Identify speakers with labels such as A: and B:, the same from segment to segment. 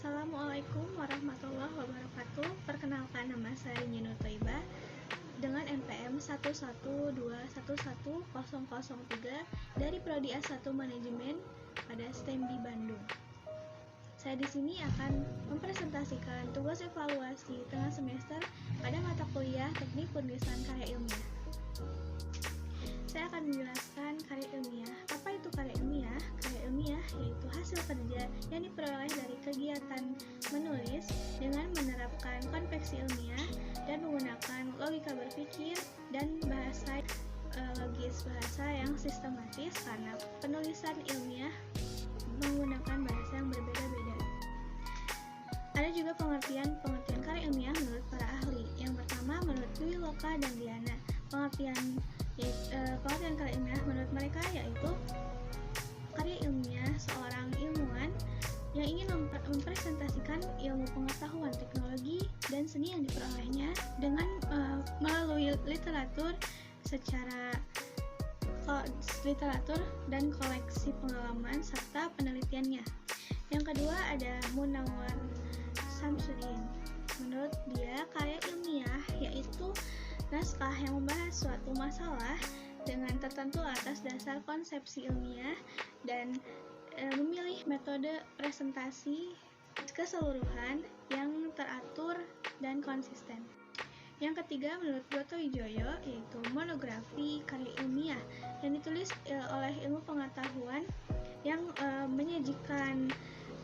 A: Assalamualaikum warahmatullahi wabarakatuh. Perkenalkan, nama saya Nino Toibah dengan NPM 112110003 dari Prodi A1 Manajemen pada STEM di Bandung. Saya di sini akan mempresentasikan tugas evaluasi tengah semester pada mata kuliah Teknik Penulisan Karya Ilmiah. Saya akan menjelaskan karya ilmiah. Apa itu karya ilmiah? Karya ilmiah yaitu hasil kerja yang diperoleh dari kegiatan menulis dengan menerapkan konveksi ilmiah dan menggunakan logika berpikir dan bahasa logis, bahasa yang sistematis, karena penulisan ilmiah menggunakan bahasa yang berbeda-beda. Ada juga pengertian karya ilmiah menurut para ahli. Yang pertama menurut Dwi Loka dan Diana. Pengertian karya ilmiah menurut mereka yaitu karya ilmiah seorang ilmuwan yang ingin mempresentasikan ilmu pengetahuan, teknologi, dan seni yang diperolehnya dengan melalui literatur dan koleksi pengalaman serta penelitiannya. Yang kedua ada Munawar Samsudin. Menurut dia, karya ilmiah yaitu naskah yang membahas suatu masalah dengan tertentu atas dasar konsepsi ilmiah dan memilih metode presentasi keseluruhan yang teratur dan konsisten. Yang ketiga menurut Broto Wijoyo yaitu monografi karya ilmiah yang ditulis oleh ilmu pengetahuan yang menyajikan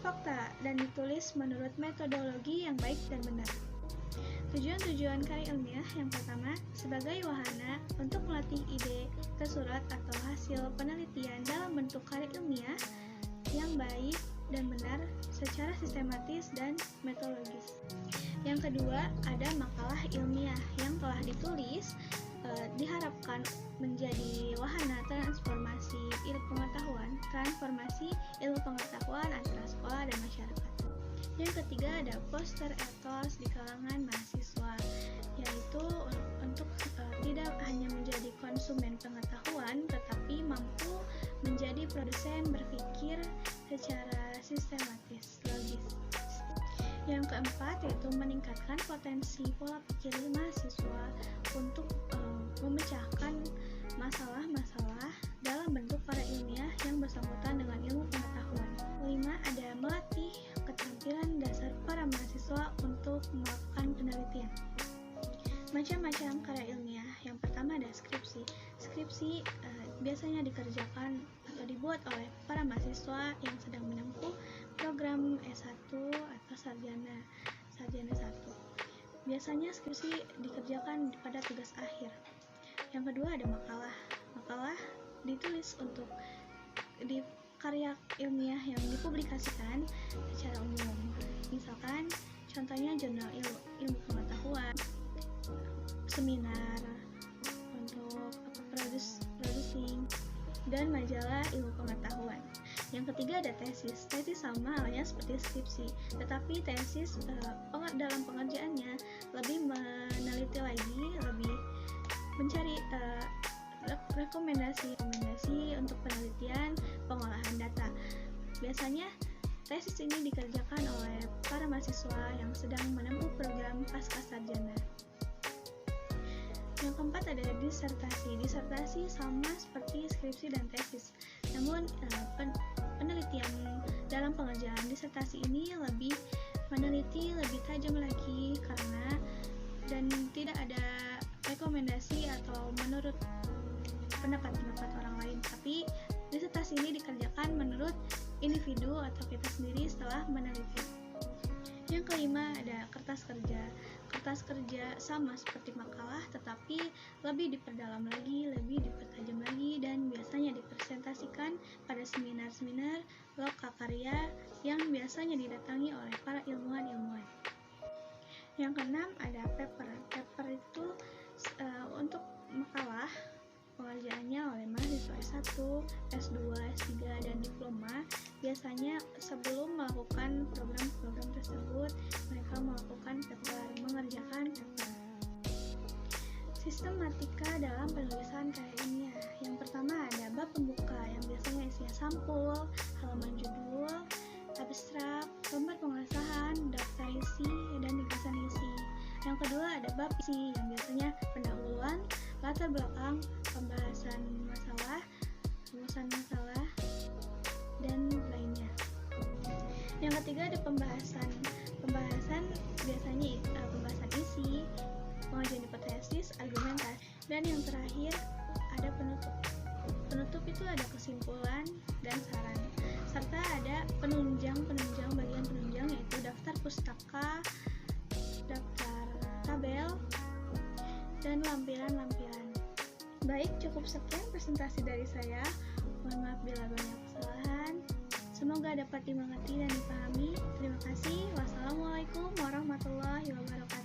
A: fakta dan ditulis menurut metodologi yang baik dan benar. Tujuan karya ilmiah yang pertama, sebagai wahana untuk melatih ide tersurat atau hasil penelitian dalam bentuk karya ilmiah yang baik dan benar secara sistematis dan metodologis. Yang kedua, ada makalah ilmiah yang telah ditulis diharapkan menjadi wahana transformasi ilmu pengetahuan antara sekolah dan masyarakat. Yang ketiga ada poster etos di kalangan mahasiswa, yaitu untuk tidak hanya menjadi konsumen pengetahuan, tetapi mampu menjadi produsen berpikir secara sistematis, logis. Yang keempat yaitu meningkatkan potensi pola pikir mahasiswa untuk memecahkan masalah-masalah dalam bentuk karya ilmiah yang bersangkutan dengan ilmu pengetahuan. Kelima ada melatih keterampilan dasar para mahasiswa untuk melakukan penelitian. Macam-macam karya ilmiah. Yang pertama ada skripsi. Skripsi biasanya dikerjakan atau dibuat oleh para mahasiswa yang sedang menempuh program S1 atau sarjana 1. Biasanya skripsi dikerjakan pada tugas akhir. Yang kedua ada makalah. Makalah ditulis untuk di karya ilmiah yang dipublikasikan secara umum. Misalkan contohnya jurnal ilmu pengetahuan, seminar untuk producing, dan majalah ilmu pengetahuan. Yang ketiga ada tesis. Tesis sama halnya seperti skripsi, tetapi tesis dalam pengerjaannya lebih meneliti lagi, lebih mencari rekomendasi untuk penelitian pengolahan data. Biasanya tesis ini dikerjakan oleh para mahasiswa yang sedang menempuh program pascasarjana. Yang keempat ada disertasi. Disertasi sama seperti skripsi dan tesis, namun penelitian dalam pengerjaan disertasi ini lebih meneliti lebih tajam lagi dan tidak ada rekomendasi atau menurut pendapat orang lain, tapi disertasi ini dikerjakan menurut individu atau kita sendiri setelah meneliti. Yang kelima ada kertas kerja. Kertas kerja sama seperti makalah, tetapi lebih diperdalam lagi, lebih dipertajam lagi, dan biasanya dipresentasikan pada seminar-seminar lokakarya yang biasanya didatangi oleh para ilmuwan. Yang keenam ada paper. Paper itu untuk makalah pengerjaannya oleh mahasiswa S1, S2, S3, dan diploma. Biasanya sebelum melakukan program-program tersebut, mereka mengerjakan paper. Sistematika dalam penulisan karya ilmiah. Yang pertama ada bab pembuka yang biasanya isinya sampul, halaman judul, abstrak, gambar pengesahan, kedua ada bab isi yang biasanya pendahuluan, latar belakang, pembahasan masalah, rumusan masalah, dan lainnya. Yang ketiga ada pembahasan biasanya pembahasan isi, pengajuan hipotesis, argumentasi, dan yang terakhir ada penutup. Penutup itu ada kesimpulan dan saran, serta ada penunjang bagian penunjang yaitu daftar pustaka, daftar tabel, dan lampiran-lampiran. Baik, cukup sekian presentasi dari saya. Mohon maaf bila banyak kesalahan. Semoga dapat dimengerti dan dipahami. Terima kasih. Wassalamualaikum warahmatullahi wabarakatuh.